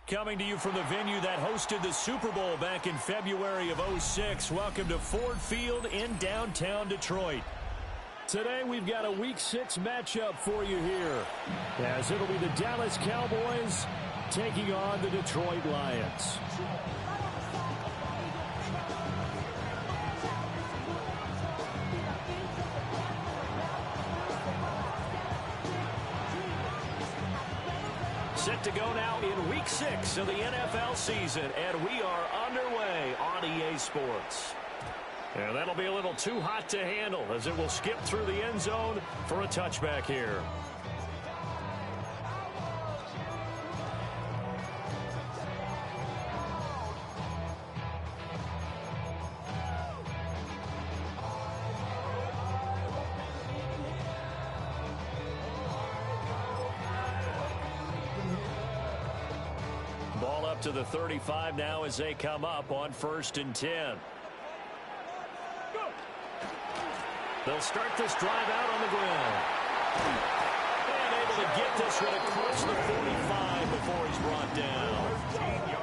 Coming to you from the venue that hosted the Super Bowl back in February of '06. Welcome to Ford Field in downtown Detroit. Today we've got a Week 6 matchup for you here, as it'll be the Dallas Cowboys taking on the Detroit Lions. Set to go now in Week 6 of the NFL season, and we are underway on EA Sports. And that'll be a little too hot to handle as it will skip through the end zone for a touchback here. Ball up to the 35 now as they come up on 1st and 10. They'll start this drive out on the ground. And able to get this one across the 45 before he's brought down.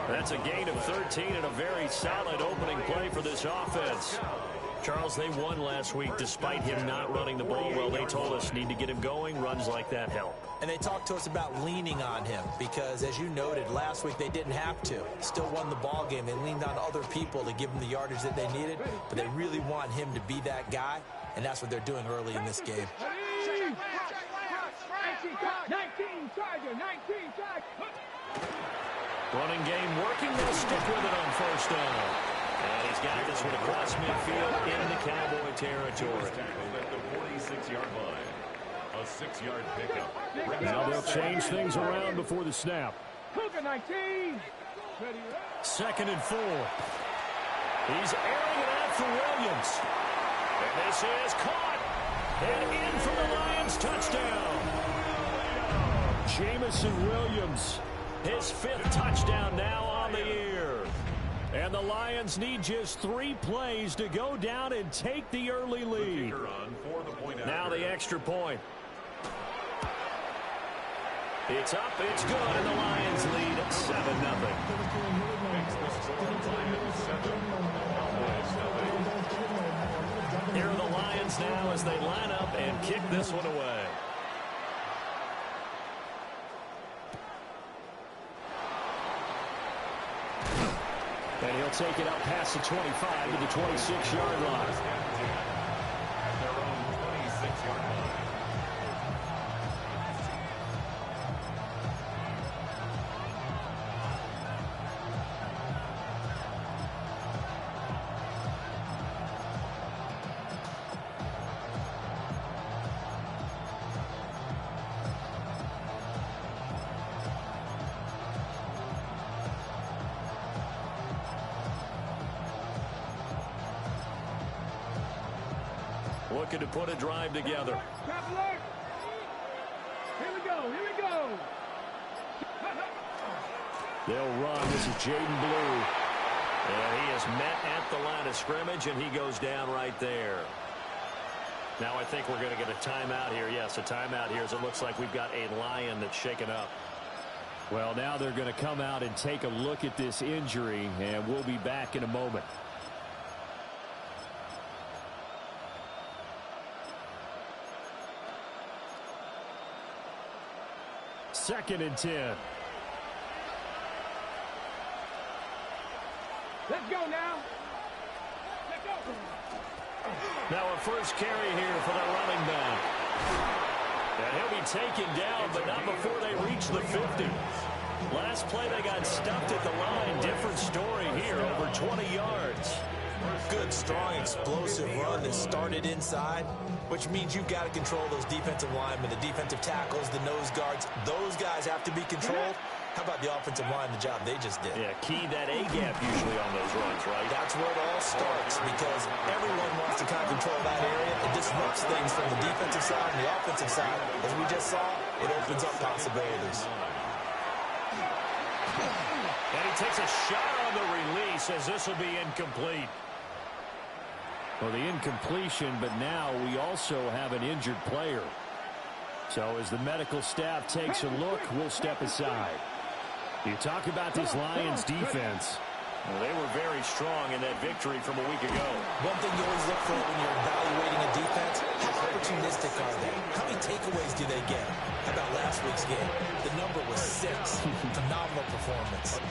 That's a gain of 13 and a very solid opening play for this offense. Charles, they won last week despite him not running the ball well. They told us need to get him going. Runs like that help. And they talked to us about leaning on him because, as you noted, last week they didn't have to. Still won the ball game. They leaned on other people to give them the yardage that they needed, but they really want him to be that guy, and that's what they're doing early in this game. 19 Charger. Running game working. They'll stick with it on 1st down. And he's got this one across midfield into Cowboy territory. At the 46-yard line. A 6-yard pickup. Now they'll change things around before the snap. 19. 2nd and 4. He's airing it out for Williams. And this is caught. And in for the Lions touchdown. Jamison Williams, his 5th touchdown now on the year. And the Lions need just 3 plays to go down and take the early lead. Now the extra point. It's up, it's good, and the Lions lead 7-0. Here are the Lions now as they line up and kick this one away. And he'll take it out past the 25 to the 26-yard line. Their own 26-yard line. Looking to put a drive together. Here we go. They'll run. This is Jaden Blue. And he is met at the line of scrimmage, and he goes down right there. Now I think we're going to get a timeout here. Yes, a timeout here as it looks like we've got a Lion that's shaken up. Well, now they're going to come out and take a look at this injury, and we'll be back in a moment. Second and 10. Let's go now. Now a first carry here for the running back. And he'll be taken down, but not before they reach the 50. Last play they got stuffed at the line. Different story here, over 20 yards. Good, strong, explosive run that started inside, which means you've got to control those defensive linemen, the defensive tackles, the nose guards. Those guys have to be controlled. How about the offensive line, the job they just did? Yeah, key that A-gap usually on those runs, right? That's where it all starts because everyone wants to kind of control that area. It disrupts things from the defensive side and the offensive side. As we just saw, it opens up possibilities. And he takes a shot on the release as this will be incomplete. Well, the incompletion, but now we also have an injured player. So as the medical staff takes a look, we'll step aside. You talk about this Lions defense. Well, they were very strong in that victory from a week ago. One thing you always look for when you're evaluating a defense, how opportunistic are they? How many takeaways do they get? How about last week's game? The number was 6. Phenomenal performance.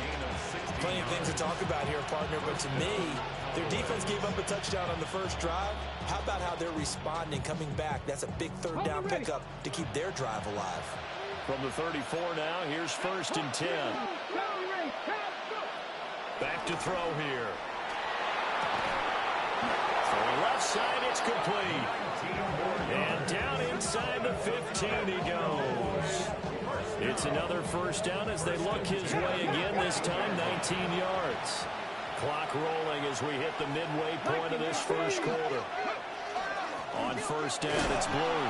Plenty of things to talk about here, partner, but to me, their defense gave up a touchdown on the first drive. How about how they're responding, coming back? That's a big third down pickup to keep their drive alive. From the 34 now, here's 1st and 10. Back to throw here. For left side, it's complete. And down inside the 15 he goes. It's another first down as they look his way again, this time 19 yards. Clock rolling as we hit the midway point of this first quarter. On first down, it's Blue.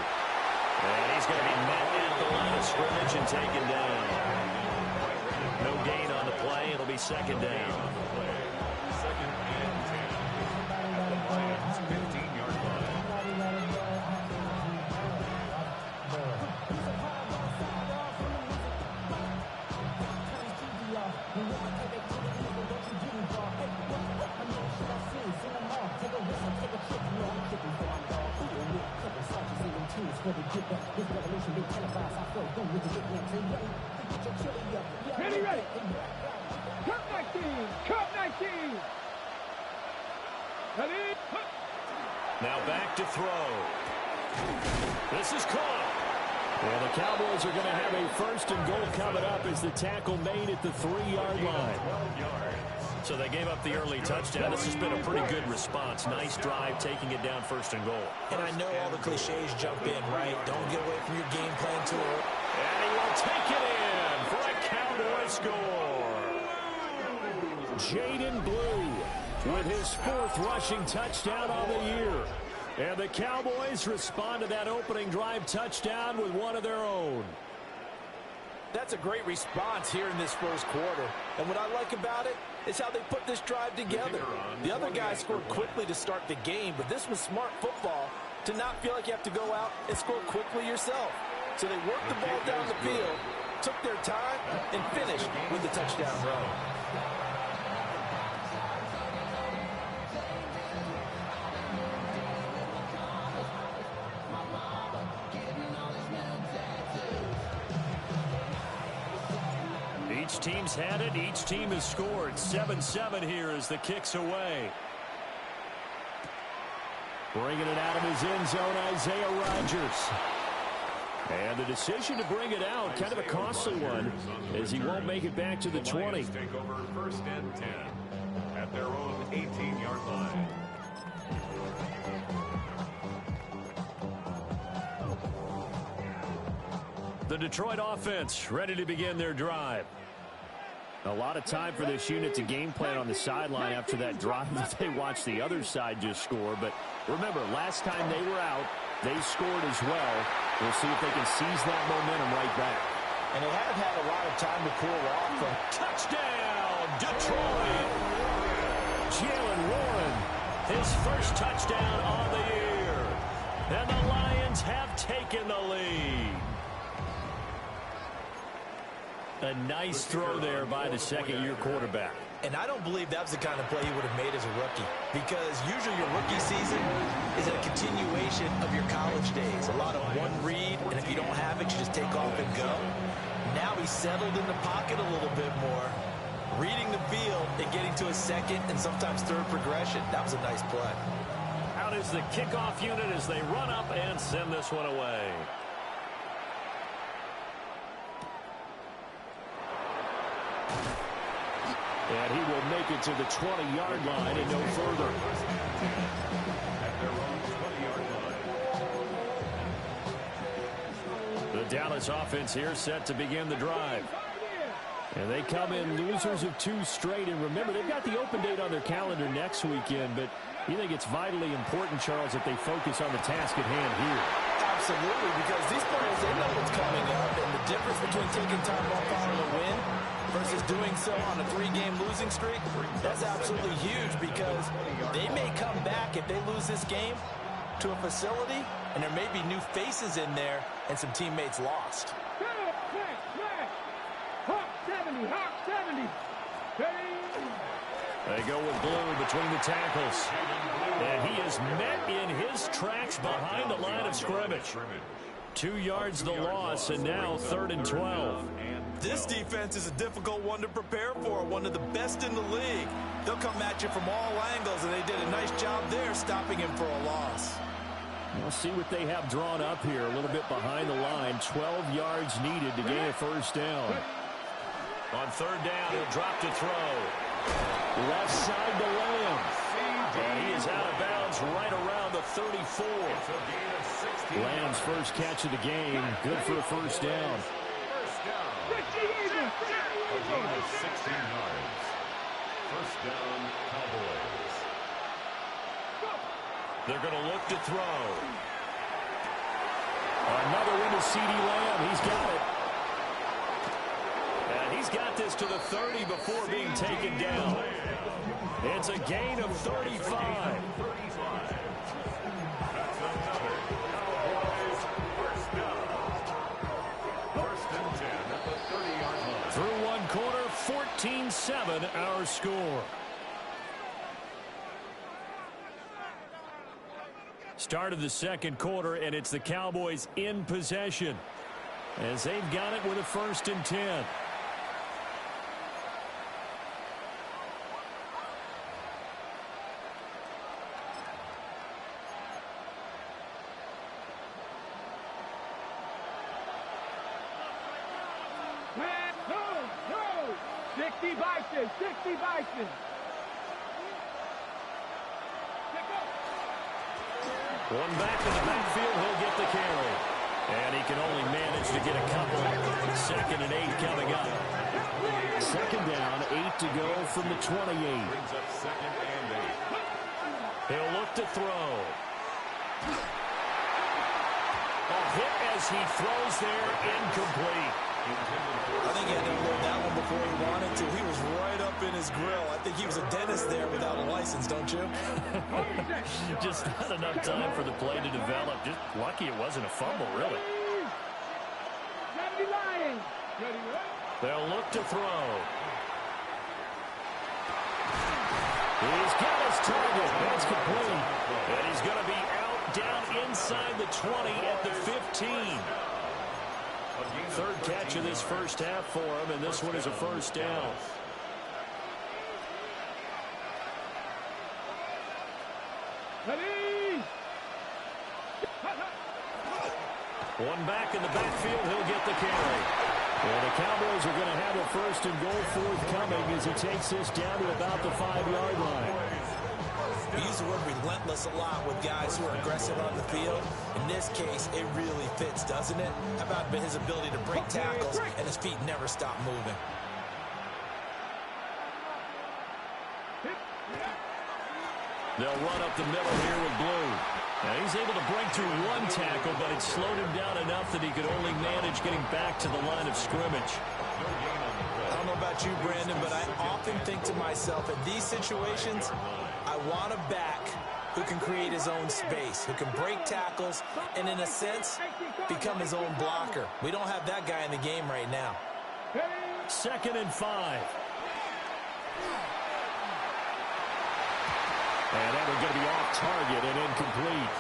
And he's going to be met at the line of scrimmage and taken down. No gain on the play. It'll be 2nd down. 2nd and 10. The Lions 15-yard line. Ready. Cup 19. Cup 19. Ready. Now back to throw. This is caught. Well, the Cowboys are going to have a 1st and goal coming up as the tackle made at the 3-yard line. So they gave up the early touchdown. This has been a pretty good response. Nice drive, taking it down 1st and goal. And I know all the cliches jump in, right? Don't get away from your game plan too early. And he will take it in for a Cowboy score. Jaden Blue with his 4th rushing touchdown on the year. And the Cowboys respond to that opening drive touchdown with one of their own. That's a great response here in this first quarter. And what I like about it is how they put this drive together. The other guys scored quickly to start the game, but this was smart football to not feel like you have to go out and score quickly yourself. So they worked the ball down the field, took their time, and finished with the touchdown run. Each team's had it. Each team has scored. 7-7 here as the kick's away. Bringing it out of his end zone, Isaiah Rodgers. And the decision to bring it out, kind of a costly one, as he won't make it back to the 20. Take over 1st and 10 at their own 18-yard line. The Detroit offense ready to begin their drive. A lot of time for this unit to game plan on the sideline after that drive that they watched the other side just score. But remember, last time they were out, they scored as well. We'll see if they can seize that momentum right back. And they have had a lot of time to cool off. Touchdown, Detroit! Jalen Warren, his 1st touchdown on the year. And the Lions have taken the lead. A nice throw there by the 2nd-year quarterback. And I don't believe that was the kind of play he would have made as a rookie, because usually your rookie season is a continuation of your college days. A lot of one read, and if you don't have it, you just take off and go. Now he's settled in the pocket a little bit more, reading the field and getting to a 2nd and sometimes 3rd progression. That was a nice play. Out is the kickoff unit as they run up and send this one away. And he will make it to the 20-yard line and no further. At their own 20-yard line. The Dallas offense here set to begin the drive. And they come in losers of 2 straight. And remember, they've got the open date on their calendar next weekend. But you think it's vitally important, Charles, that they focus on the task at hand here? Absolutely, because these players, they know what's coming up. And the difference between taking time off following a win versus doing so on a 3-game losing streak, that's absolutely huge, because they may come back if they lose this game to a facility, and there may be new faces in there and some teammates lost. Hawk 70, Hawk They go with blue between the tackles. And he is met in his tracks behind the line of scrimmage. 2 yards the loss, and now 3rd and 12. This defense is a difficult one to prepare for, one of the best in the league. They'll come at you from all angles, and they did a nice job there stopping him for a loss. We'll see what they have drawn up here, a little bit behind the line. 12 yards needed to gain a first down. On 3rd down, he'll drop to throw. Left side to Lamb. And he is out of bounds right around the 34. Lamb's first catch of the game. Good for a first down. A gain of 16 yards. First down, Cowboys. They're going to look to throw. Another one to C.D. Lamb. He's got it. And he's got this to the 30 before being taken down. It's a gain of 35. Through one quarter, 14-7 our score. Start of the second quarter, and it's the Cowboys in possession as they've got it with a 1st and 10. No. 60 Bison. 60 Bison. One back in the backfield, he'll get the carry. And he can only manage to get a couple. 2nd and 8 coming up. 2nd down, 8 to go from the 28. Brings up 2nd and 8. He'll look to throw. A hit as he throws there, incomplete. I think he had to unload that one before he wanted to. He was right up in his grill. I think he was a dentist there without a license, don't you? Just not enough time for the play to develop. Just lucky it wasn't a fumble, really. They'll look to throw. He's got his target. That's complete. And he's going to be out down inside the 20 at the 15. 3rd catch of this first half for him, and this one is a first down. One back in the backfield, he'll get the carry. Well, the Cowboys are going to have a 1st and goal forthcoming as he takes this down to about the 5-yard line. We use the word relentless a lot with guys who are aggressive on the field. In this case, it really fits, doesn't it? How about his ability to break tackles and his feet never stop moving? They'll run up the middle here with Blue. Now he's able to break through one tackle, but it slowed him down enough that he could only manage getting back to the line of scrimmage. I don't know about you, Brandon, but I often think to myself, in these situations, I want a back who can create his own space, who can break tackles, and in a sense, become his own blocker. We don't have that guy in the game right now. 2nd and 5. And that was going to be off target and incomplete.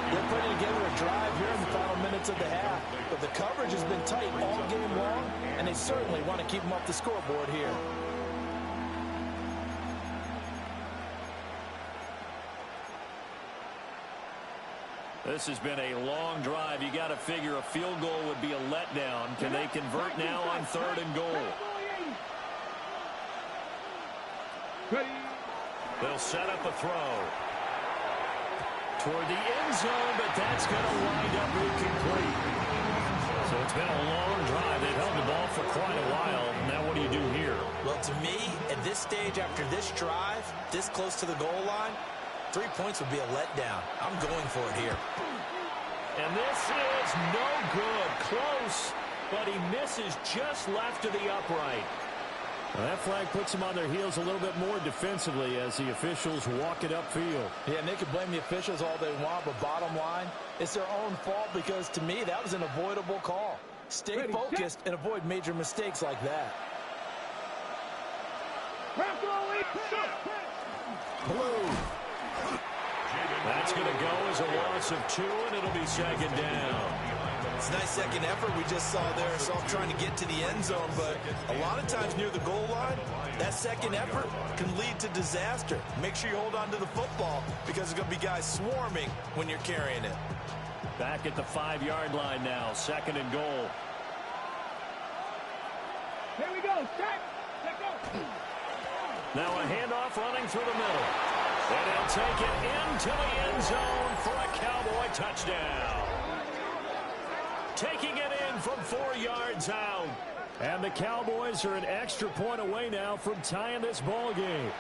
They're putting together a drive here in the final minutes of the half, but the coverage has been tight all game long, and they certainly want to keep them off the scoreboard here. This has been a long drive. You got to figure a field goal would be a letdown. Can they convert now on 3rd and goal? They'll set up a throw toward the end zone, but that's going to wind up incomplete. So it's been a long drive. They've held the ball for quite a while. Now what do you do here? Well, to me, at this stage after this drive, this close to the goal line, 3 points would be a letdown. I'm going for it here. And this is no good. Close, but he misses just left of the upright. Well, that flag puts them on their heels a little bit more defensively as the officials walk it upfield. Yeah, and they can blame the officials all they want, but bottom line, it's their own fault because, to me, that was an avoidable call. Stay focused and avoid major mistakes like that. Press Blue. That's going to go as a loss of 2, and it'll be second down. It's a nice second effort we just saw there. So I'm trying to get to the end zone, but a lot of times near the goal line, that second effort can lead to disaster. Make sure you hold on to the football because there's going to be guys swarming when you're carrying it. Back at the 5-yard line now, second and goal. Here we go. Set. Let go. Now a handoff running through the middle. And he'll take it into the end zone for a Cowboy touchdown. Taking it in from 4 yards out. And the Cowboys are an extra point away now from tying this ball game.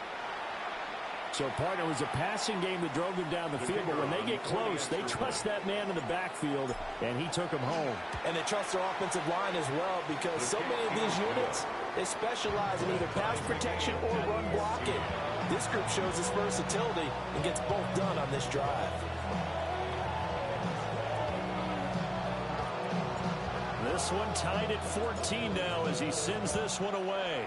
So, partner, it was a passing game that drove them down the field, but when they get close, they trust that man in the backfield, and he took them home. And they trust their offensive line as well because so many of these units, they specialize in either pass protection or run blocking. This group shows its versatility and gets both done on this drive. This one tied at 14 now as he sends this one away.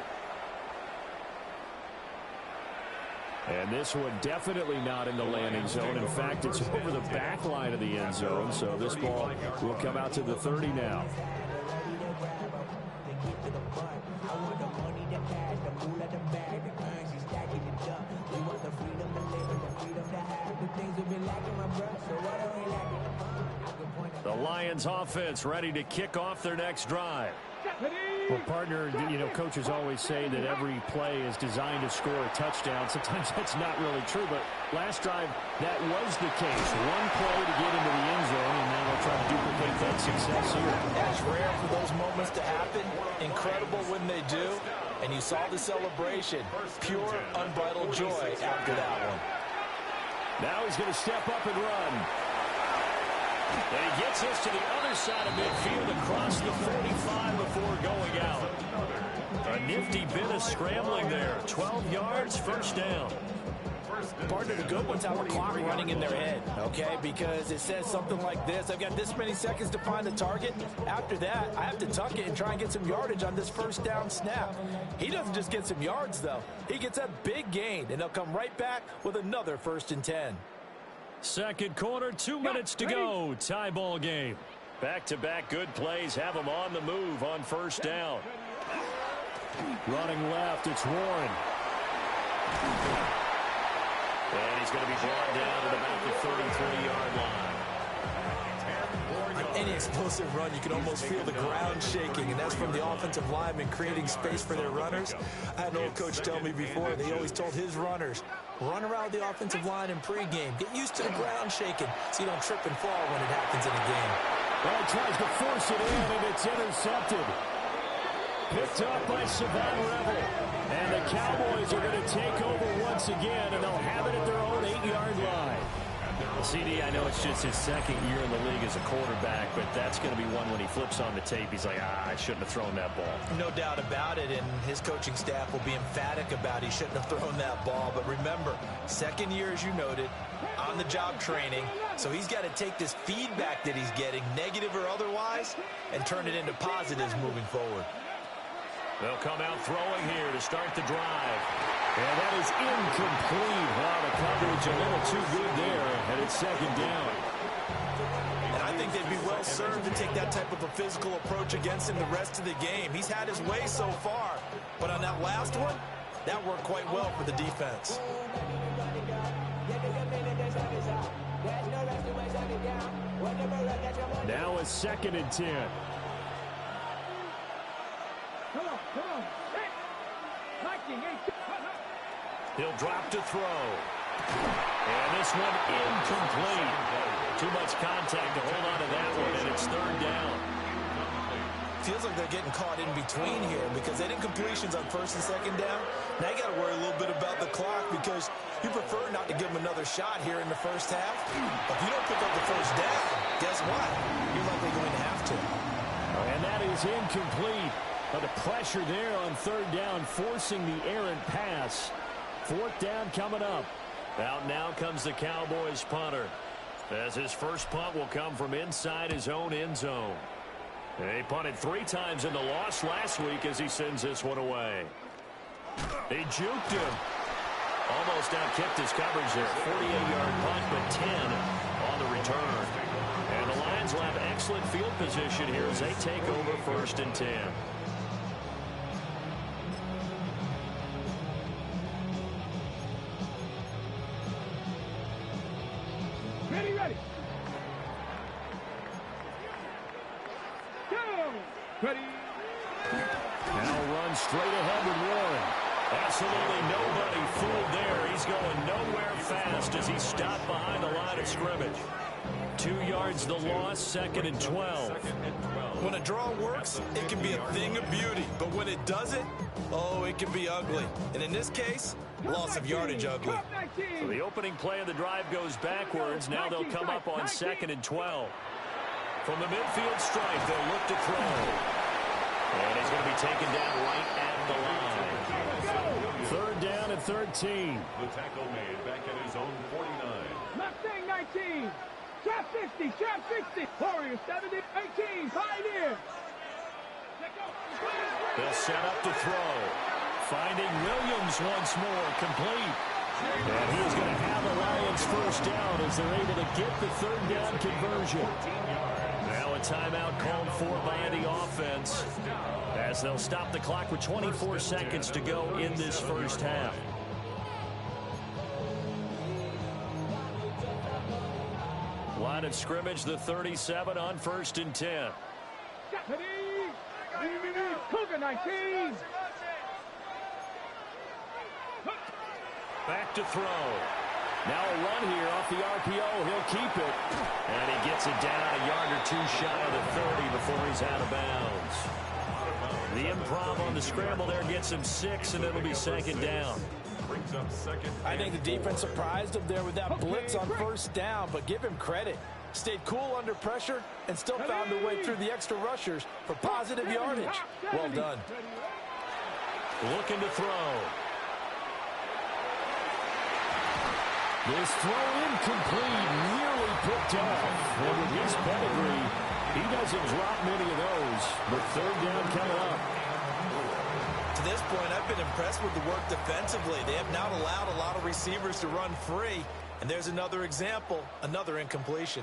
And this one definitely not in the landing zone. In fact, it's over the back line of the end zone. So this ball will come out to the 30 now. The Lions offense ready to kick off their next drive. Well, partner, you know, coaches always say that every play is designed to score a touchdown. Sometimes that's not really true, but last drive, that was the case. One play to get into the end zone, and now they'll try to duplicate that success here. It's rare for those moments to happen. Incredible when they do. And you saw the celebration. Pure, unbridled joy after that one. Now he's going to step up and run. And he gets us to the other side of midfield across the 45 before going out. A nifty bit of scrambling there. 12 yards, first down. Partner, the good ones have a clock running in their head, okay? Because it says something like this. I've got this many seconds to find the target. After that, I have to tuck it and try and get some yardage on this first down snap. He doesn't just get some yards, though. He gets a big gain, and he'll come right back with another 1st and 10. Second quarter, 2 minutes to go. Tie ball game. Back-to-back good plays have them on the move on first down. Running left, it's Warren. And he's going to be brought down at about the 33-yard line. On any explosive run, you can almost feel the ground shaking, and that's from the offensive linemen creating space for their runners. I had an old coach tell me before, they always told his runners, run around the offensive line in pregame. Get used to the ground shaking so you don't trip and fall when it happens in a game. Well, he tries to force it in, and it's intercepted. Picked up by Savon Revel. And the Cowboys are going to take over once again, and they'll have it at their own 8-yard line. CD, I know it's just his second year in the league as a quarterback, but that's going to be one when he flips on the tape. He's like, I shouldn't have thrown that ball. No doubt about it, and his coaching staff will be emphatic about he shouldn't have thrown that ball. But remember, second year, as you noted, on-the-job training, so he's got to take this feedback that he's getting, negative or otherwise, and turn it into positives moving forward. They'll come out throwing here to start the drive. And that is incomplete. Wow, the coverage a little too good there, and it's second down. And I think they'd be well served to take that type of a physical approach against him the rest of the game. He's had his way so far, but on that last one, that worked quite well for the defense. Now a 2nd and 10. Come on. He'll drop to throw. And this one incomplete. Too much contact to hold on to that one, and it's 3rd down. Feels like they're getting caught in between here because they did completions on 1st and 2nd down. Now you got to worry a little bit about the clock because you prefer not to give them another shot here in the first half. But if you don't pick up the first down, guess what? You're likely going to have to. And that is incomplete. But the pressure there on 3rd down, forcing the errant pass. 4th down coming up. Out now comes the Cowboys punter, as his first punt will come from inside his own end zone. He punted 3 times in the loss last week as he sends this one away. He juked him. Almost out-kicked his coverage there. 48-yard punt, but 10 on the return. And the Lions will have excellent field position here as they take over 1st and 10. Ready. Go. Ready. Now run straight ahead with Warren. Absolutely nobody fooled there. He's going nowhere fast as he stopped behind the line of scrimmage. 2 yards the loss, 2nd and 12. When a draw works, it can be a thing of beauty. But when it doesn't, oh, it can be ugly. And in this case, loss of yardage ugly. So the opening play of the drive goes backwards. Now they'll come up on 2nd and 12. From the midfield stripe, they'll look to throw. And he's going to be taken down right at the line. 3rd down and 13. The tackle made back at his own 49. Mustang 19. Trap 60. Trap 60. Warriors 70. 18. Pioneer. They'll set up to throw. Finding Williams once more. Complete. And he is going to have the Lions 1st down as they're able to get the 3rd down conversion. Now a timeout called for by the offense as they'll stop the clock with 24 seconds to go in this 1st half. Line of scrimmage, the 37 on 1st and 10. Cougar 19. Back to throw. Now a run here off the RPO. He'll keep it. And he gets it down a yard or 2 shy of the 30 before he's out of bounds. The improv on the scramble there gets him 6, and it'll be 2nd down. I think the defense surprised him there with that blitz on 1st down, but give him credit. Stayed cool under pressure and still found a way through the extra rushers for positive yardage. Well done. Looking to throw. This throw incomplete, nearly picked off. And with his pedigree, he doesn't drop many of those. But 3rd down coming up. To this point, I've been impressed with the work defensively. They have not allowed a lot of receivers to run free. And there's another example, another incompletion.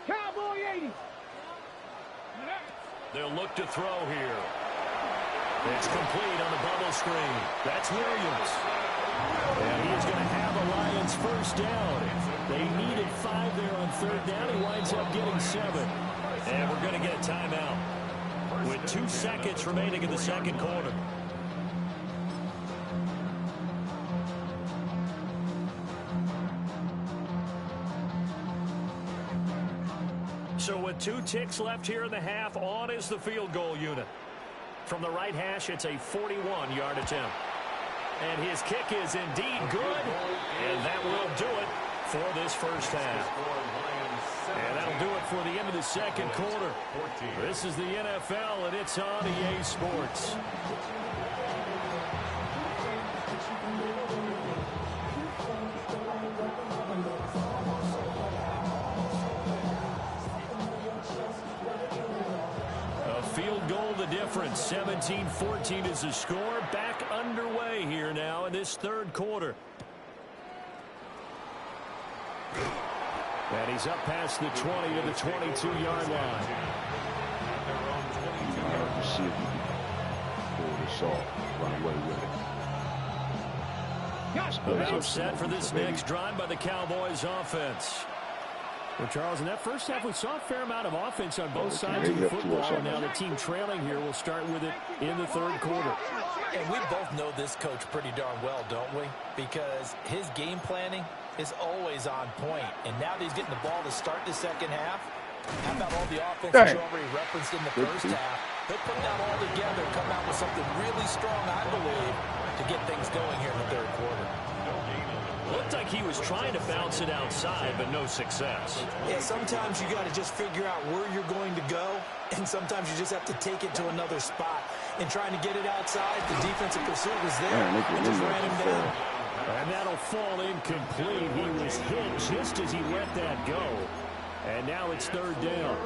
Cowboy 80. They'll look to throw here. It's complete on the bubble screen. That's Williams. And he is going to have the Lions 1st down. They needed 5 there on 3rd down. He winds up getting 7. And we're going to get a timeout with 2 seconds remaining in the 2nd quarter. So with 2 ticks left here in the half, on is the field goal unit. From the right hash, it's a 41-yard attempt. And his kick is indeed good. And that will do it for this 1st half. And that'll do it for the end of the 2nd quarter. This is the NFL, and it's on EA Sports. A field goal the difference. 17-14 is the score. Back underway here now in this 3rd quarter. And he's up past the 20 to the 22-yard line. See if you can pull this off, run away with it. About set for this next drive by the Cowboys offense. Well, Charles, in that 1st half, we saw a fair amount of offense on both sides of the football. And now the team trailing here will start with it in the 3rd quarter. And we both know this coach pretty darn well, don't we? Because his game planning is always on point. And now that he's getting the ball to start the 2nd half, how about all the offense that you already referenced in the 1st half? He'll put that all together and come out with something really strong, I believe, to get things going here in the 3rd quarter. Looked like he was trying to bounce it outside, but no success. Yeah, sometimes you got to just figure out where you're going to go, and sometimes you just have to take it to another spot. And trying to get it outside, the defensive pursuit was there, and just ran him down. And that'll fall incomplete. He was hit just as he let that go. And now it's 3rd down.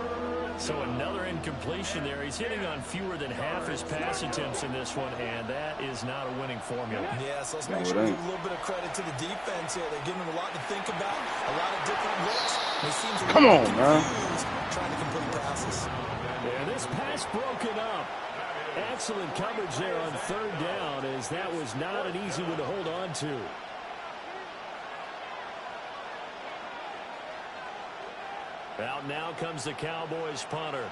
So another incompletion there. He's hitting on fewer than half his pass attempts in this one, and that is not a winning formula. Yeah, so let's make sure we give a little bit of credit to the defense here. They're giving him a lot to think about, a lot of different looks. He seems a little confused trying to complete passes. Yeah, this pass broken up. Excellent coverage there on 3rd down, as that was not an easy one to hold on to. Out now comes the Cowboys punter,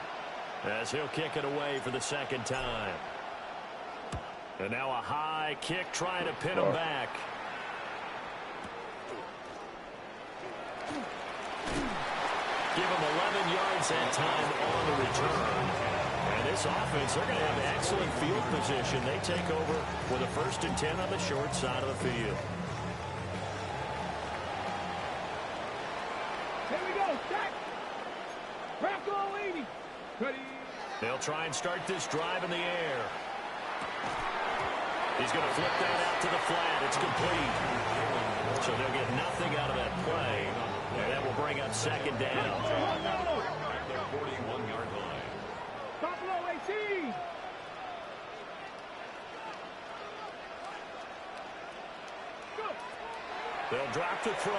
as he'll kick it away for the 2nd time. And now a high kick trying to pin him back. Give him 11 yards that time on the return. And this offense, they're going to have excellent field position. They take over with a 1st and 10 on the short side of the field. Here we go, set. Back all 80. Ready. They'll try and start this drive in the air. He's going to flip that out to the flat. It's complete. So they'll get nothing out of that play. And that will bring up 2nd down. Their 41-yard line. Top low 18. Go. They'll drop the throw.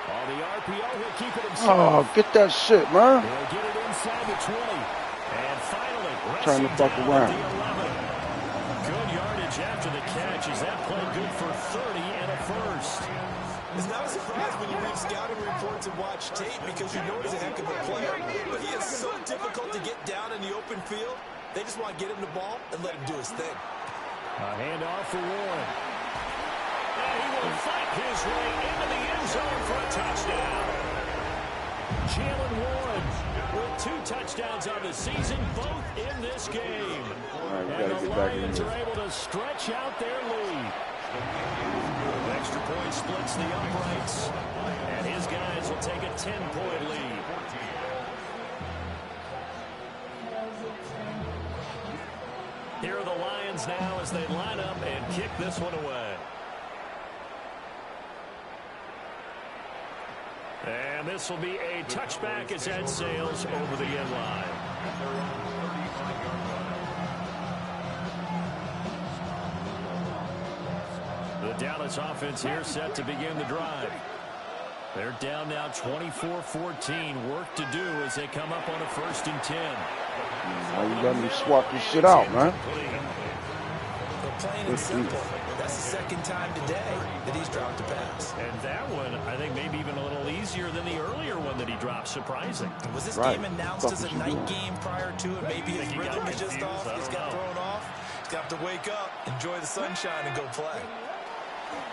On the RPO, he'll keep it himself. Oh, get that shit, man. He'll get it inside the 20. And finally, Trying to fuck around. Good yardage after the catch. Is that play good for 30 and a 1st? It's not a surprise when you read scouting reports and watch tape, because you know he's a heck of a player. But he is so difficult to get down in the open field. They just want to get him the ball and let him do his thing. A handoff for Warren. And he will fight his way into the end zone for a touchdown. Jalen Warren with 2 touchdowns on the season, both in this game. Right, and the Lions are able to stretch out their lead. Extra point splits the uprights, and his guys will take a 10-point lead. Here are the Lions now as they line up and kick this one away. And this will be a touchback as that sails over the end line. The Dallas offense here set to begin the drive. They're down now 24-14. Work to do as they come up on a 1st and 10. Now you let me swap this shit out, man. Plain and simple. That's the 2nd time today that he's dropped a pass. And that one, I think, maybe even a little easier than the earlier one that he dropped. Surprising. Was this game announced as a night game prior to it? Maybe his rhythm is just off. He's got thrown off. He's got to wake up, enjoy the sunshine, and go play.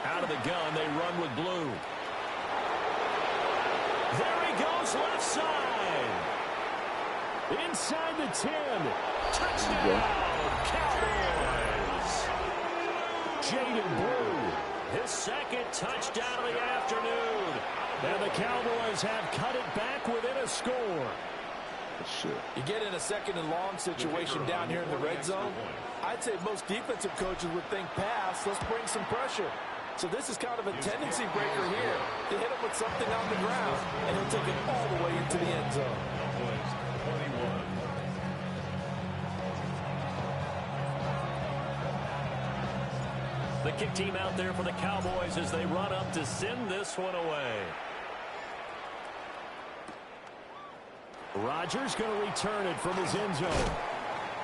Out of the gun, they run with blue. There he goes, left side. Inside the 10. Touchdown, Cowboys. Jaden Blue, his 2nd touchdown of the afternoon. And the Cowboys have cut it back within a score. You get in a 2nd and long situation down here in the red zone. I'd say most defensive coaches would think pass. Let's bring some pressure. So this is kind of a tendency breaker here. To hit him with something on the ground, and he'll take it all the way into the end zone. The kick team out there for the Cowboys as they run up to send this one away. Rodgers going to return it from his end zone.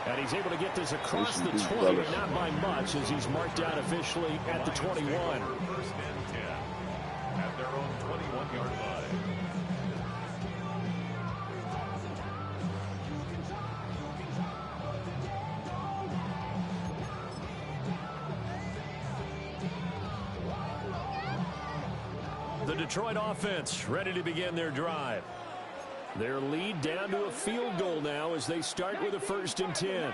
And he's able to get this across the 20, but not by much, as he's marked down officially at the 21. 1st and 10 at their own 21-yard line. The Detroit offense ready to begin their drive. Their lead down to a field goal now as they start with a 1st and 10.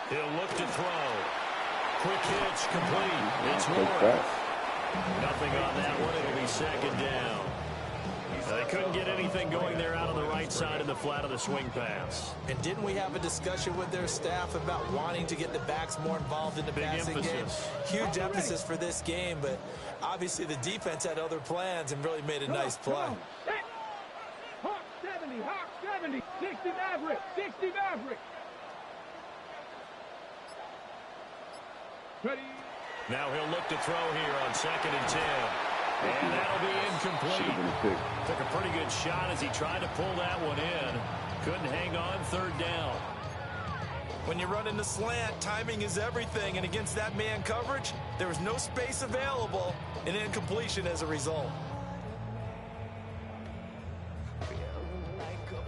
He'll look to throw. Quick hitch, complete. It's Warren. Nothing on that one. It'll be 2nd down. They couldn't get anything going there out on the right side of the flat of the swing pass. And didn't we have a discussion with their staff about wanting to get the backs more involved in the passing game? Huge emphasis for this game, but obviously the defense had other plans and really made a nice play. 70, 60 Maverick, 60 Maverick. Ready. Now he'll look to throw here on 2nd and 10. And that'll be incomplete. Took a pretty good shot as he tried to pull that one in. Couldn't hang on 3rd down. When you run in the slant, timing is everything. And against that man coverage, there was no space available. An incompletion as a result.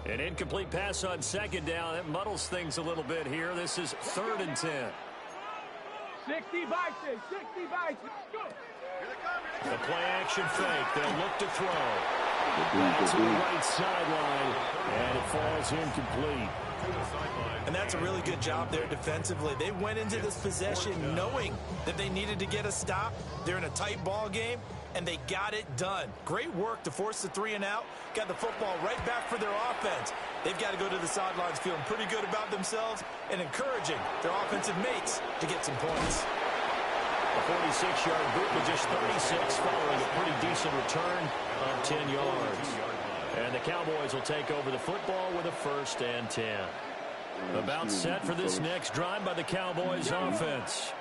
An incomplete pass on 2nd down. That muddles things a little bit here. This is 3rd and 10. 60 Bison, 60 Bison. Go. The play action fake. They'll look to throw. That's to the right sideline, and it falls incomplete. And that's a really good job there defensively. They went into this possession knowing that they needed to get a stop. They're in a tight ball game, and they got it done. Great work to force the 3 and out. Got the football right back for their offense. They've got to go to the sidelines feeling pretty good about themselves and encouraging their offensive mates to get some points. A 46-yard boot with just 36 following a pretty decent return of 10 yards. And the Cowboys will take over the football with a 1st and 10. About set for this next drive by the Cowboys offense.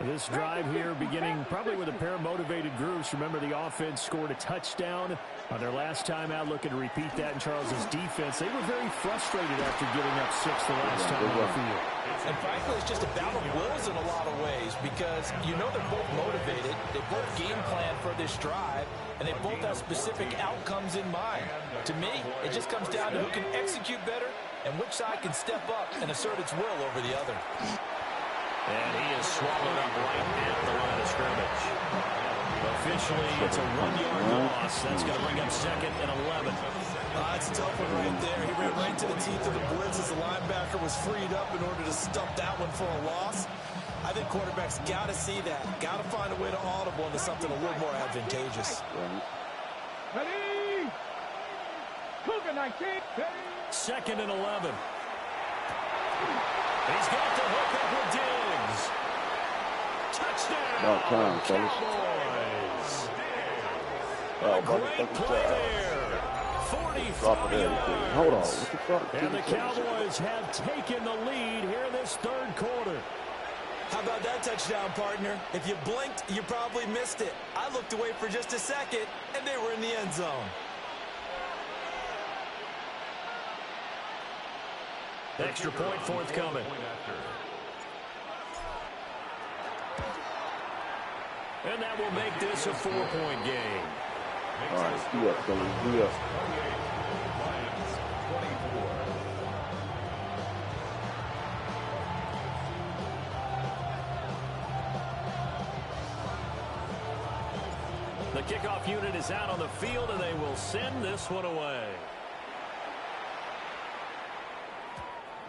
This drive here beginning probably with a pair of motivated groups. Remember, the offense scored a touchdown on their last time out, looking to repeat that in Charles's defense. They were very frustrated after giving up 6 the last time on the field. And frankly, it's just a battle of wills in a lot of ways because you know they're both motivated. They both game plan for this drive, and they both have specific outcomes in mind. To me, it just comes down to who can execute better and which side can step up and assert its will over the other. And he is swallowed up right at the line of scrimmage. Officially, it's a 1-yard loss. That's going to bring up 2nd and 11. It's a tough one right there. He ran right to the teeth of the blitz as the linebacker was freed up in order to stump that one for a loss. I think quarterbacks got to see that. Got to find a way to audible into something a little more advantageous. Ready. Cougar 19. Ready. 2nd and 11. He's got the hook up with Diggs. Touchdown. About time, fellas. A great play there. 45 yards. Hold on. What the fuck? And the Cowboys have taken the lead here in this 3rd quarter. How about that touchdown, partner? If you blinked, you probably missed it. I looked away for just a second, and they were in the end zone. Extra point forthcoming. And that will make this a 4-point game. All right, be up, fellas. Be up. The kickoff unit is out on the field, and they will send this one away.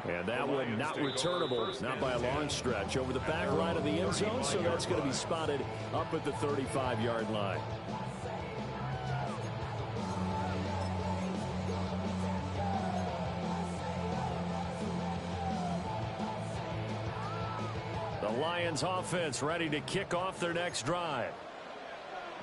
And that one not returnable, not by a long stretch, over the back line of the end zone, so that's going to be spotted up at the 35-yard line. The Lions offense ready to kick off their next drive.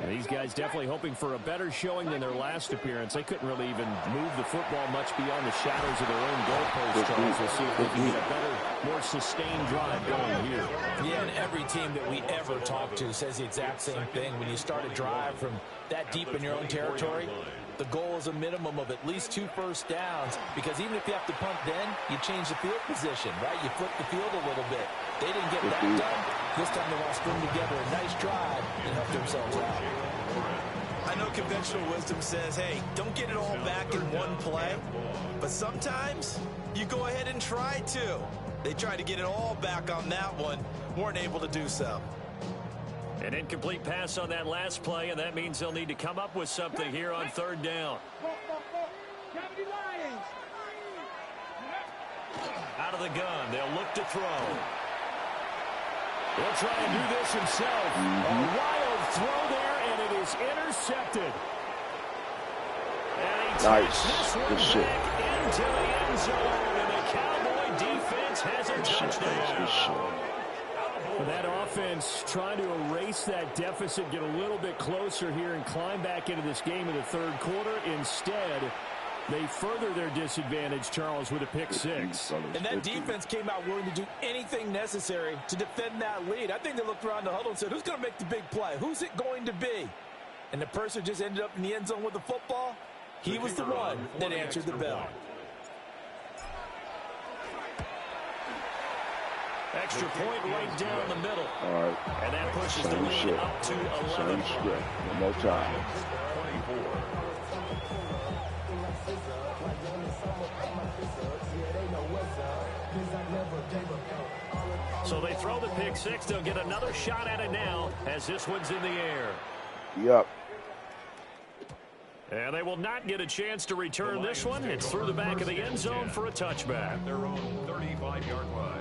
And these guys definitely hoping for a better showing than their last appearance. They couldn't really even move the football much beyond the shadows of their own goalposts, Charles. We'll see if they can get a better, more sustained drive going here. Yeah, and every team that we ever talk to says the exact same thing. When you start a drive from that deep in your own territory, the goal is a minimum of at least 2 first downs, because even if you have to punt then, you change the field position, right? You flip the field a little bit. They didn't get that done. This time they want to string together a nice drive and help themselves out. I know conventional wisdom says, hey, don't get it all back in one play. But sometimes you go ahead and try to. They tried to get it all back on that one. Weren't able to do so. An incomplete pass on that last play, and that means they'll need to come up with something here on 3rd down. Out of the gun, they'll look to throw. He'll try and do this himself. A wild throw there, and it is intercepted. And he takes this one back into the end zone, and the Cowboy defense has a touchdown. That offense trying to erase that deficit, get a little bit closer here, and climb back into this game in the 3rd quarter. Instead, They further their disadvantage, Charles, with a pick six. And that defense came out willing to do anything necessary to defend that lead. I think they looked around the huddle and said, who's going to make the big play? Who's it going to be? And the person just ended up in the end zone with the football. He was the one that answered the bell. Extra point right down the middle. All right. And that pushes the lead up to 11. Same script. One more time. 24. So they throw the pick six. They'll get another shot at it now as this one's in the air. Yep. And they will not get a chance to return this one. It's through the back of the end zone for a touchback. Their own 35-yard line.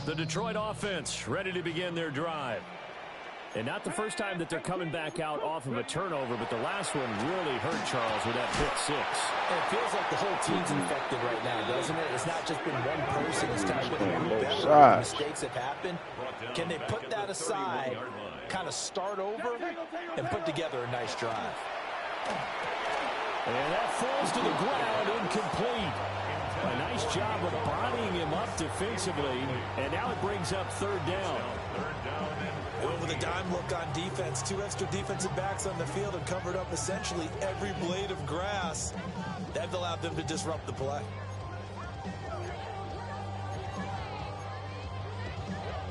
The Detroit offense ready to begin their drive. And not the first time that they're coming back out off of a turnover, but the last one really hurt Charles with that pick six. And it feels like the whole team's infected right now, doesn't it? It's not just been one person. It's kind of been a group effort. Mistakes have happened. Can they put that aside, kind of start over, and put together a nice drive? And that falls to the ground, incomplete. A nice job of bodying him up defensively, and now it brings up third down. And with a dime look on defense, 2 extra defensive backs on the field and covered up essentially every blade of grass. That allowed them to disrupt the play.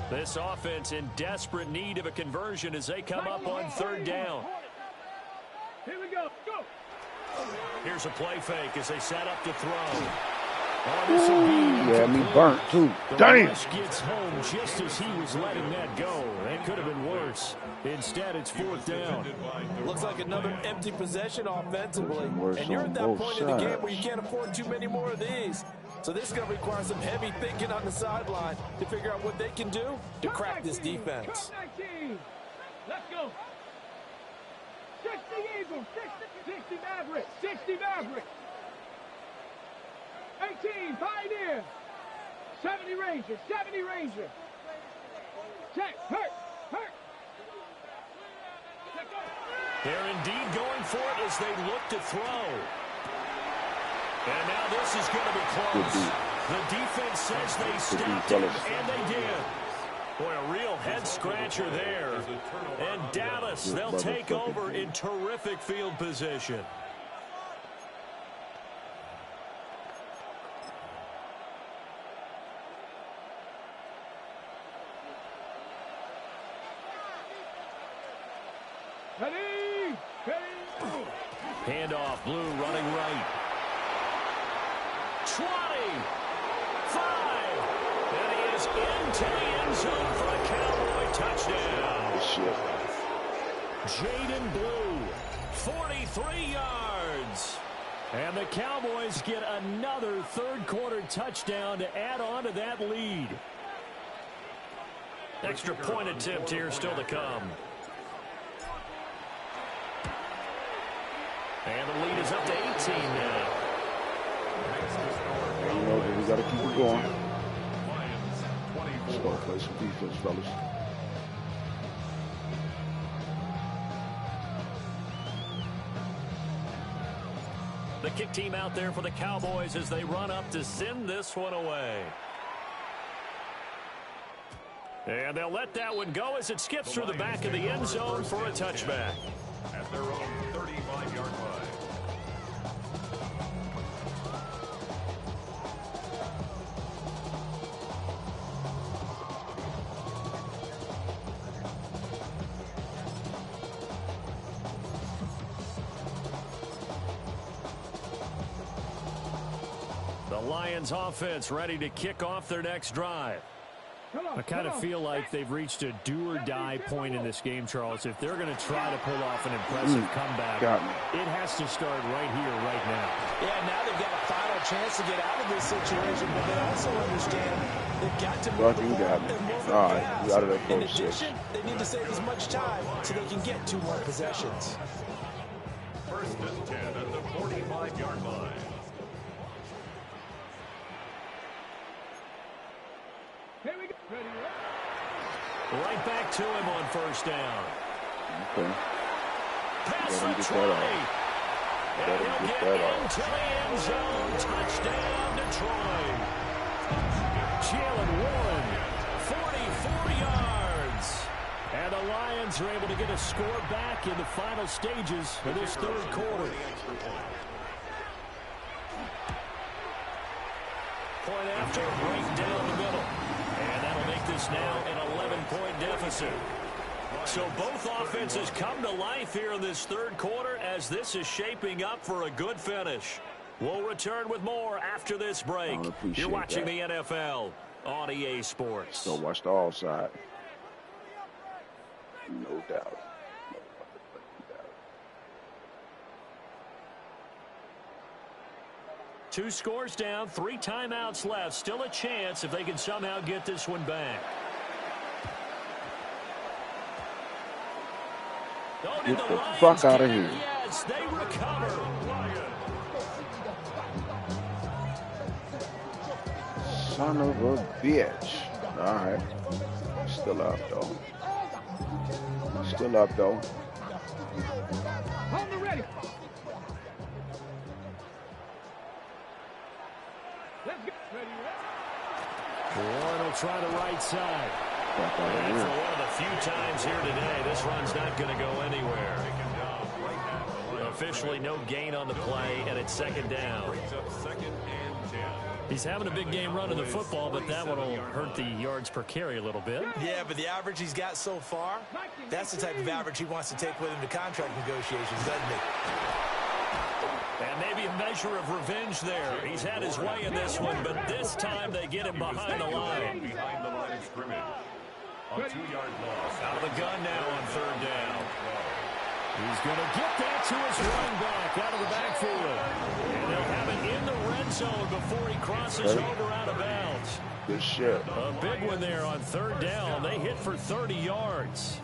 This offense in desperate need of a conversion as they come up on third down. Here we go. Go. Here's a play fake as they set up to throw. Yeah, me burnt too. The Damn. rush gets home just as he was letting that go. That could have been worse. Instead, it's fourth down. Looks like another empty possession offensively. Worse And you're on at that both point in the game sides. where you can't afford too many more of these. So this is going to require some heavy thinking on the sideline to figure out what they can do to crack this defense. 19. Let's go. 60 Eagles. 60 Mavericks. 60 Mavericks. 18 Pioneer. 70 Rangers. 70 Rangers. Check. Hurt. They're indeed going for it as they look to throw. And now this is going to be close. The defense says they stopped him, and they did. Boy, a real head-scratcher there. And Dallas, they'll take over in terrific field position. Handoff, Blue running right. 20, 5, and he is into the end zone for a Cowboy touchdown. Jaden Blue, 43 yards. And the Cowboys get another third-quarter touchdown to add on to that lead. Extra point attempt here still to come. And the lead is up to 18 now. You know that we got to keep it going. Let's go play some defense, fellas. The kick team out there for the Cowboys as they run up to send this one away. And they'll let that one go as it skips through the back of the end zone for a touchback. At their own 35-yard line. The Lions offense ready to kick off their next drive. I kind of feel like they've reached a do-or-die point in this game, Charles. If they're going to try to pull off an impressive comeback, it has to start right here, right now. Yeah, now they've got a final chance to get out of this situation, but they also understand they've got to move the ball and move it fast. In addition, they need to save as much time so they can get 2 more possessions. First and 10 at the 45-yard line. Here we go. Ready, Right back to him on first down. Okay. Pass Let him the get try. that off. And Let him he'll get get that off. into the end zone. Touchdown, Detroit. Jalen Warren, 44 yards. And the Lions are able to get a score back in the final stages of this third quarter. Point after, right down the middle. And that'll make this now an 11-point deficit. So both offenses come to life here in this third quarter as this is shaping up for a good finish. We'll return with more after this break. You're watching the NFL on EA Sports. So watch the all side. No doubt. Two scores down, 3 timeouts left. Still a chance if they can somehow get this one back. Oh, Get the fuck out of here. Yes, they recover. Son of a bitch. All right. Still up, though. Still up, though. On the ready. Let's go. Ready, Warren will try the right side. Fuck out of And for here. one of the few times here today, this run's not going to go anywhere. Officially no gain on the play, and it's second down. He's having a big game running the football, but that one will hurt the yards per carry a little bit. Yeah, but the average he's got so far, that's the type of average he wants to take with him to contract negotiations, doesn't he? And maybe a measure of revenge there. He's had his way in this one, but this time they get him behind the line. Behind the line of scrimmage. A 2-yard loss. Out of the gun now on third down. He's going to get that to his running back out of the backfield. And they'll have it in the red zone before he crosses over out of bounds. Good shit. A big one there on third down. They hit for 30 yards.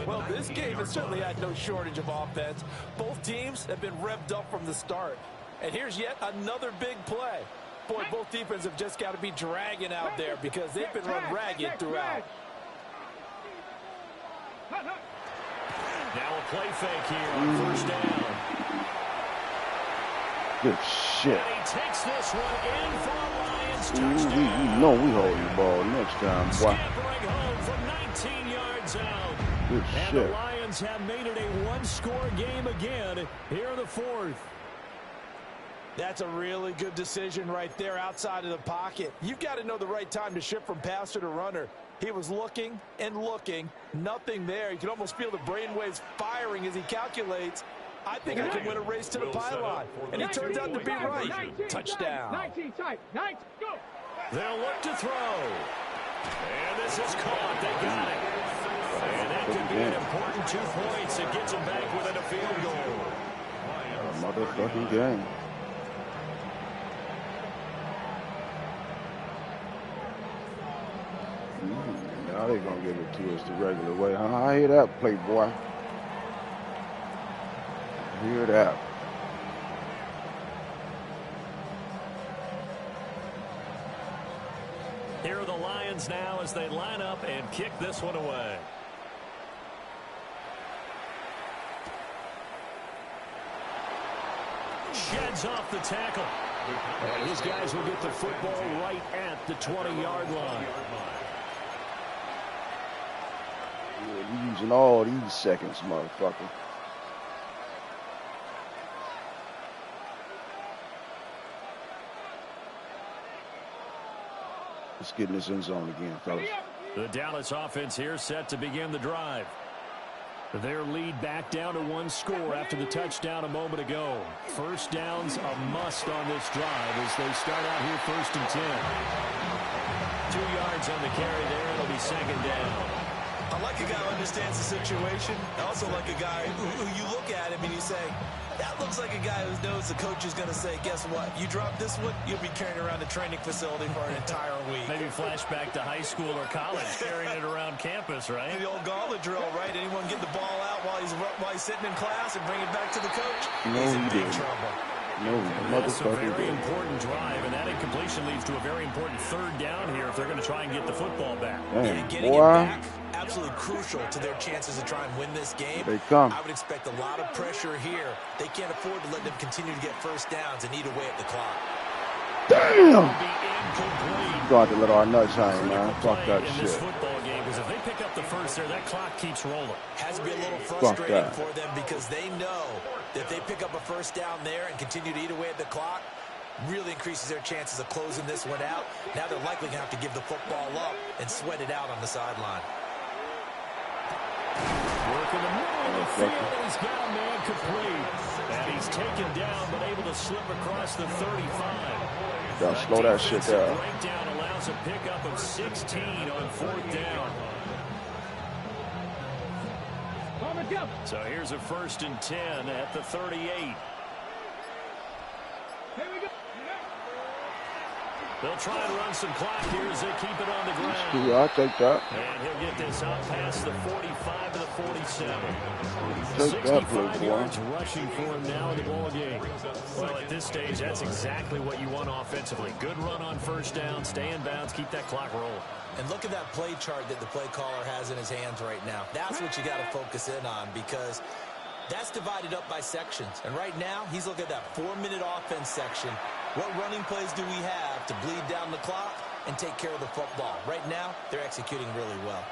Well, this game has certainly had no shortage of offense. Both teams have been revved up from the start. And here's yet another big play. Boy, both defenses have just got to be dragging out there because they've been run ragged throughout. Now a play fake here on first down. Good shit. And he takes this one in for a Lions We touchdown. know we hold the ball next time, boy. Scampering home from 19 yards out. Good And shit. the Lions have made it a one-score game again here in the fourth. That's a really good decision right there outside of the pocket. You've got to know the right time to shift from passer to runner. He was looking and looking, nothing there. You can almost feel the brainwaves firing as he calculates. I think I can win a race to the pylon. And he turns out to be right. Touchdown. 19 tight. 19, go. They'll look to throw. And this is caught. They got it. And that could be an important 2 points that gets them back within a field goal. A motherfucking game. Now they're going to give it to us the regular way. Huh? I hear that, playboy. I hear that. Here are the Lions now as they line up and kick this one away. Sheds off the tackle. And these guys will get the football right at the 20-yard line. Yeah, we using all these seconds, motherfucker. Let's get in this end zone again, fellas. The Dallas offense here set to begin the drive. Their lead back down to 1 score after the touchdown a moment ago. First down's a must on this drive as they start out here first and 10. 2 yards on the carry there. It'll be second down. I like a guy who understands the situation. I also like a guy who you look at him and you say, that looks like a guy who knows the coach is going to say, guess what? You drop this one, you'll be carrying around the training facility for an entire week. Maybe flashback to high school or college, carrying it around campus, right? The old gauntlet drill, right? Anyone get the ball out while he's while he's sitting in class and bring it back to the coach. No, he's in he big didn't. trouble. No, That's a motherfucker very did. important drive, and that incompletion leads to a very important third down here if they're going to try and get the football back. Yeah, getting it back, absolutely crucial to their chances to try and win this game. They come. I would expect a lot of pressure here. They can't afford to let them continue to get first downs and eat away at the clock. Damn! Got to let our nuts hang, man. Fuck that shit. Because if they pick up the first there, that clock keeps rolling. Has to be a little frustrating for them because they know that they pick up a first down there and continue to eat away at the clock, really increases their chances of closing this one out. Now they're likely going to have to give the football up and sweat it out on the sideline. Work in the middle of the field, and he's got a man complete. And he's taken down, but able to slip across the 35. Gotta slow that shit down. Breakdown allows a pickup of 16 on fourth down. So here's a 1st and 10 at the 38. Here we go. They'll try and run some clock here as they keep it on the ground. Yeah, I'll take that. And he'll get this out past the 45 to the 47. Take that, 65 yards boy. rushing for him now in the ball game. Well, at this stage, that's exactly what you want offensively. Good run on first down, stay in bounds, keep that clock rolling. And look at that play chart that the play caller has in his hands right now. That's what you got to focus in on because that's divided up by sections. And right now, he's looking at that 4-minute offense section. What running plays do we have to bleed down the clock and take care of the football? Right now, they're executing really well.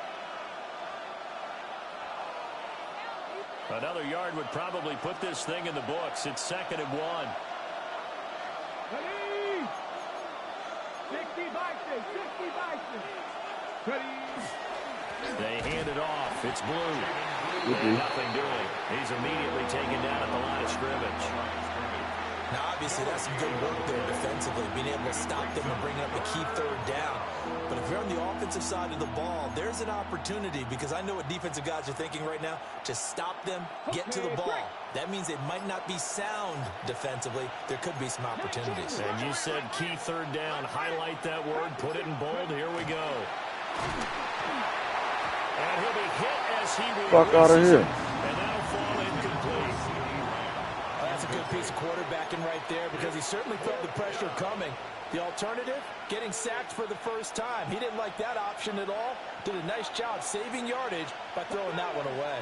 Another yard would probably put this thing in the books. It's 2nd and 1. 60 Bison, 60 Bison. They hand it off. It's Blue. And nothing doing. He's immediately taken down at the line of scrimmage. Now, obviously, that's some good work there defensively, being able to stop them and bring up a key third down. But if you're on the offensive side of the ball, there's an opportunity because I know what defensive guys are thinking right now. Just stop them, get to the ball. That means they might not be sound defensively. There could be some opportunities. And you said key third down. Highlight that word. Put it in bold. Here we go. And he'll be hit as he Fuck out of here. And that'll fall incomplete. That's a good piece of quarterbacking right there because he certainly felt the pressure coming. The alternative, getting sacked for the first time. He didn't like that option at all. Did a nice job saving yardage by throwing that one away.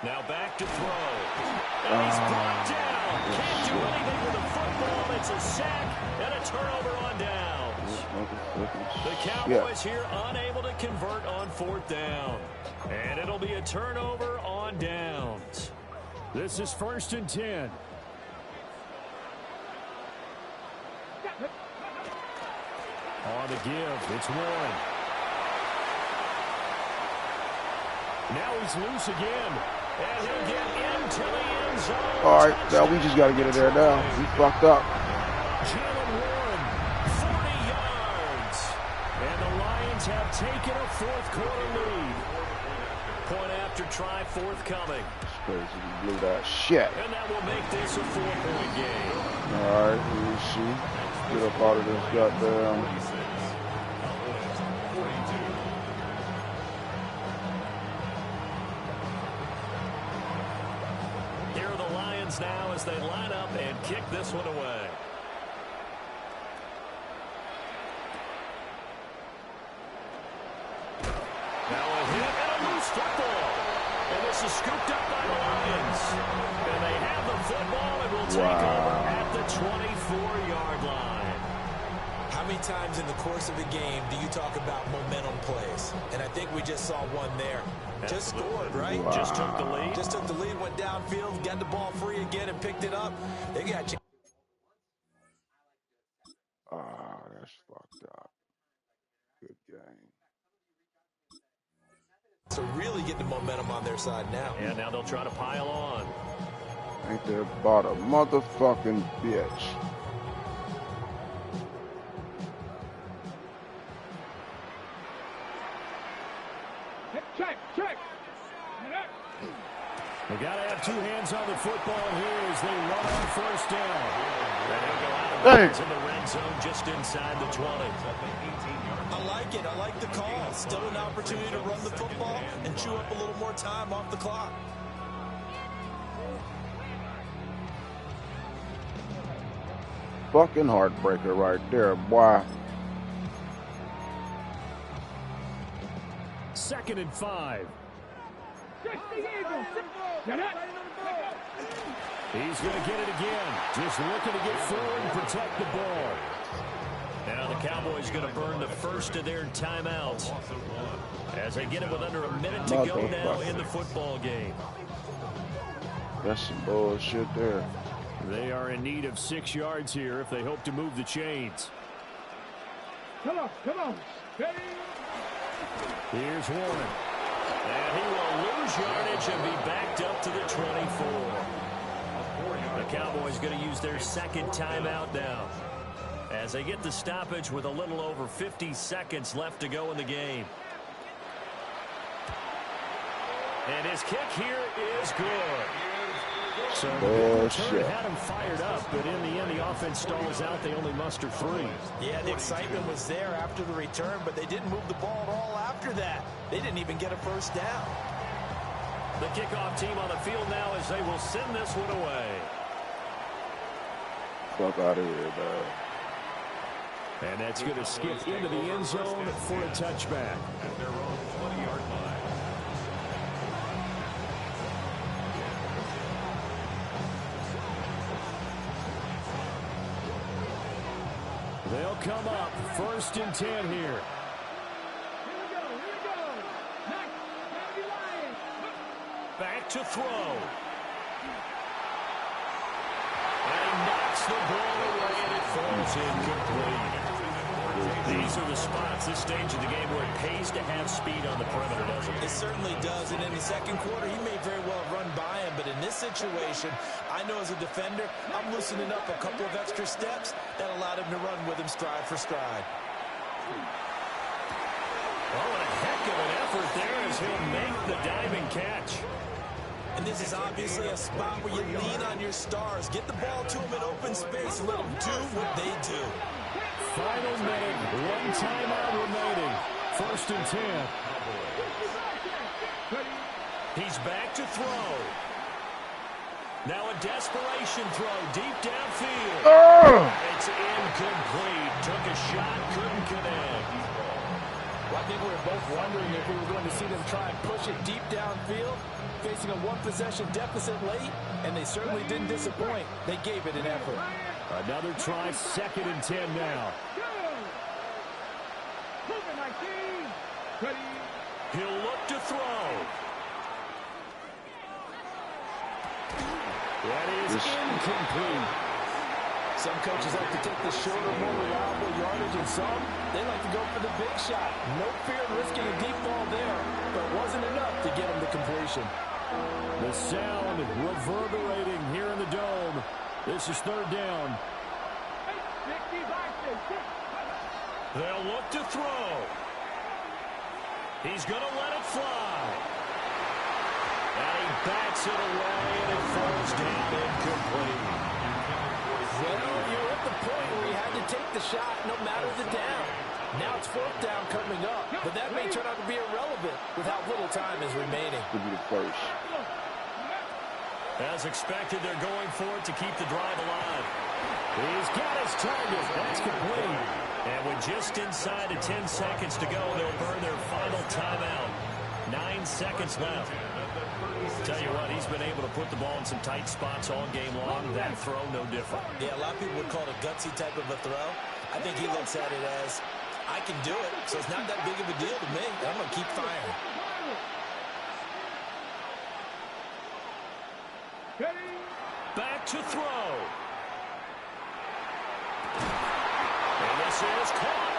Now back to throw. And he's brought down. Can't do anything with the football. It's a sack and a turnover on downs. The Cowboys here unable to convert on 4th down. And it'll be a turnover on downs. This is 1st and 10. On the give, it's Warren. Now he's loose again. And he'll get into the end zone. All right, now we just got to get it there now. We fucked up. Jalen Warren, 40 yards. And the Lions have taken a 4th quarter lead. Point after try forthcoming. It's crazy. We blew that shit. And that will make this a 4-point game. All right, let's see. Get up out of this goddamn. Here are the Lions now as they line up and kick this one away. Now a hit and a loose football. And this is scooped up by the Lions. And they have the football and will take over at the 24-yard line. How many times in the course of a game do you talk about momentum plays? And I think we just saw one there. Just scored, right? Wow. Just took the lead. Just took the lead, went downfield, got the ball free again and picked it up. They got you. Ah, that's fucked up. Good game. So really get the momentum on their side now. And now they'll try to pile on. Ain't there about a motherfucking bitch. Check, check. They got to have two hands on the football here as they run on first down. And they'll go out of bounds in the red zone just inside the 20. I like it. I like the call. Still an opportunity to run the football and chew up a little more time off the clock. Fucking heartbreaker right there, boy. 2nd and 5. He's going to get it again. Just looking to get forward and protect the ball. Now the Cowboys going to burn the first of their timeouts as they get it with under a minute to go now in the football game. That's some bullshit there. They are in need of 6 yards here if they hope to move the chains. Come on. Here's Warren. And he will lose yardage and be backed up to the 24. The Cowboys going to use their 2nd timeout now as they get the stoppage with a little over 50 seconds left to go in the game. And his kick here is good. So the return had him fired up, but in the end, the offense stalls out. They only muster 3. Yeah, the excitement was there after the return, but they didn't move the ball at all after that. They didn't even get a first down. The kickoff team on the field now as they will send this one away. Fuck out of here, dog. And that's going to skip into the end zone for a touchback. At their own 20-yard line. They'll come up 1st and 10 here. Back to throw. And he knocks the ball away and it falls incomplete. These are the spots, this stage of the game, where it pays to have speed on the perimeter, doesn't it? It certainly does, and in the second quarter, he may very well run by him, but in this situation, I know as a defender, I'm loosening up a couple of extra steps that allowed him to run with him stride for stride. Oh, and a heck of an effort there as he'll make the diving catch. And this is obviously a spot where you lean on your stars. Get the ball to them in open space and let them do what they do. Final minute, 1 timeout remaining. 1st and 10. He's back to throw. Now a desperation throw deep downfield. It's incomplete. Took a shot, couldn't connect. Well, I think we were both wondering if we were going to see them try and push it deep downfield, facing a 1-possession deficit late, and they certainly didn't disappoint. They gave it an effort. Another try, 2nd and 10 now. He'll look to throw. That is incomplete. Some coaches like to take the shorter, more reliable yardage, and some, they like to go for the big shot. No fear of risking a deep ball there, but it wasn't enough to get them to completion. The sound reverberating here in the dome. This is 3rd down. They'll look to throw. He's going to let it fly. And he backs it away, and it falls down incomplete. Well, you're at the point where you had to take the shot no matter the down. Now it's 4th down coming up, but that may turn out to be irrelevant with how little time is remaining. To be the first. As expected, they're going for it to keep the drive alive. He's got his target. That's complete. And with just inside of 10 seconds to go, they'll burn their final timeout. 9 seconds left. Tell you what, he's been able to put the ball in some tight spots all game long. That throw, no different. Yeah, a lot of people would call it a gutsy type of a throw. I think he looks at it as, I can do it, so it's not that big of a deal to me. I'm going to keep firing. Back to throw. And this is caught.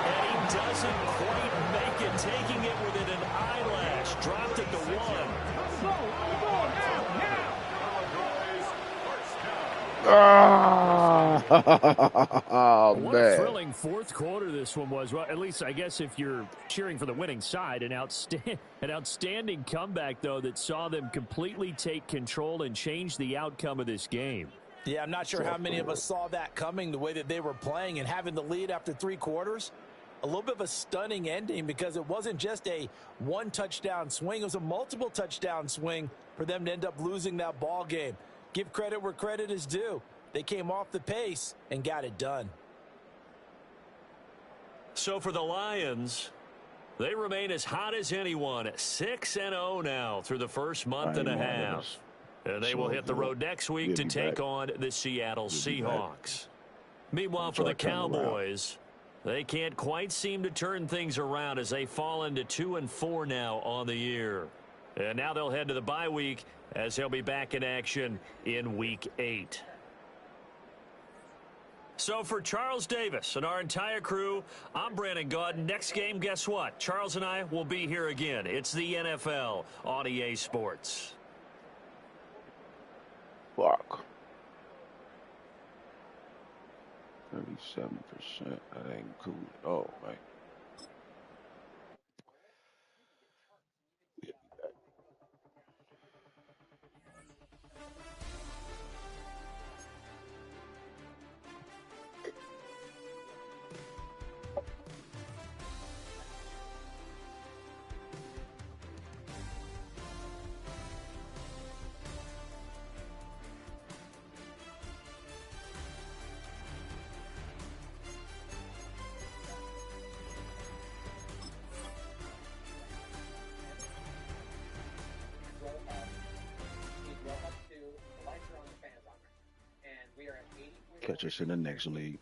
And he doesn't quite make it, taking it within an eyelash. Dropped it to 1. Ah! Oh, What a man. thrilling fourth quarter this one was. Well, at least I guess if you're cheering for the winning side, an outstanding comeback, though, that saw them completely take control and change the outcome of this game. Yeah, I'm not sure how many of us saw that coming, the way that they were playing and having the lead after 3 quarters. A little bit of a stunning ending because it wasn't just a one-touchdown swing. It was a multiple touchdown swing for them to end up losing that ball game. Give credit where credit is due. They came off the pace and got it done. So for the Lions, they remain as hot as anyone, 6-0 now through the first month and a half. And they will hit the road next week to take on the Seattle Seahawks. Meanwhile, for the Cowboys, they can't quite seem to turn things around as they fall into 2-4 now on the year. And now they'll head to the bye week as they'll be back in action in Week 8. So for Charles Davis and our entire crew, I'm Brandon Gaudin. Next game, guess what? Charles and I will be here again. It's the NFL on EA Sports. Fuck. 37%. That ain't cool at all, right? Catch us in the next league.